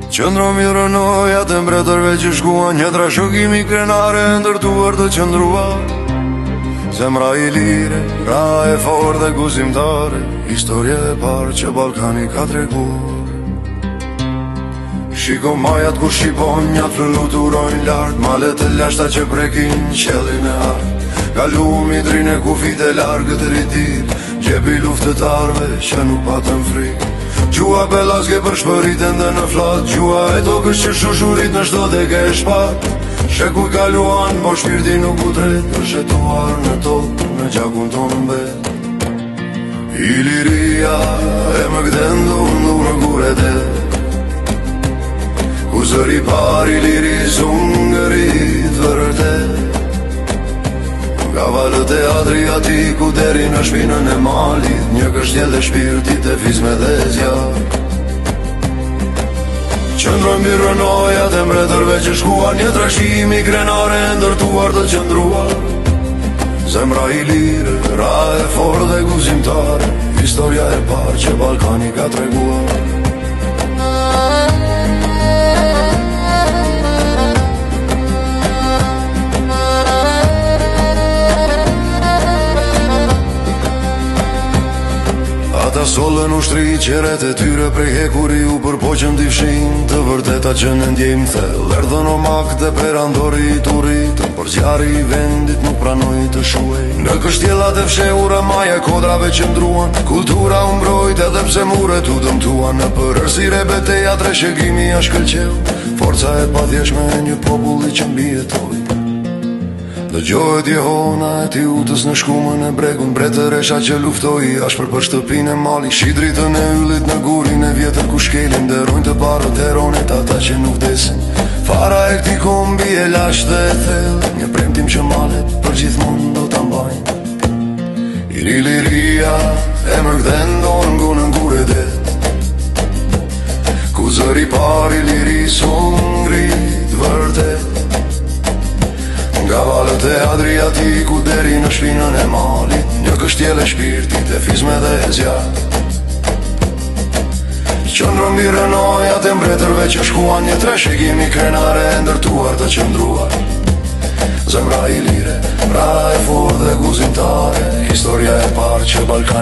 Qëndro mirë noja të mbretërve që shkuan, një trashëgimi krenare ndërtuar të qëndruar. Zemra i lire, ra e fort dhe guzimtare, historie e parë që Ballkani ka treguar. Shiko majat ku shqipon, njatë fluturojnë lartë, malet e lashta që prekin qellin e artë. Kalumi drine ku fite largët rritir, gjepi luftëtarve që nuk patën frikë. Gjua belazke për shpëriten dhe në flat, gjua e tokës që shushurit në shto dhe ke shpat. Shekuj kaluan, po shpirti nuk u tret, përshetuar në tokë, në gjakun tonë mbet. Iliria e më gdendu në guret e, ku zëri par iliri zungërit vërtet. Nga valët e Adriatiku deri në shpinën e malit, një kështje dhe shpirtit e fizme dhe zjarë. Qëndrojmë mbi rënojat e mbretërve që shkuan, një trashëgimi krenare ndërtuar të qëndruar. Zemra i lirë, ra e fort dhe guzimtare, historia e parë që Ballkani ka treguar. Ata solën ushtri qeret e tyre prej hekuri u përpoqën difshin të vërteta që në ndjejmë thellë. Erdhën omak dhe perandori i turitën, por zjarri i vendit nuk pranoi të shuej. Në kështjellat e fshehura maja kodrave që ndruan, kultura u mbrojt edhe pse muret u dëmtuan. Në përërsire beteja trashëgimi ja shkëlqeu, forca e padjeshme e një populli që mbijetoi. Dëgjohet jehona e ti utës në shkumën e bregun, mbretëresha që luftoi ashpër për shtëpinë e mali. Shidritën e yllit në gurin e vjetër ku shkelin, derojnë të barët heronit ata që nuk desin. Fara e këti kombi e lash dhe e thellë, një premtim që malet për gjithmonë do t'a mbajnë. Iliria e më gdhendon ngunën guredet, ku zëri par iliri sungrit vërtet. Nga valët e Adriatiku deri në shpinën e malit, një kështjel e shpirtit e fizme dhe e zjarë. Qëndrojmë mbi rënojat e mbretërve që shkuan, një trashëgimi krenare ndërtuar të qëndruar. Zemra i lire, ra e fort dhe guzimtare, historia e parë që Ballkani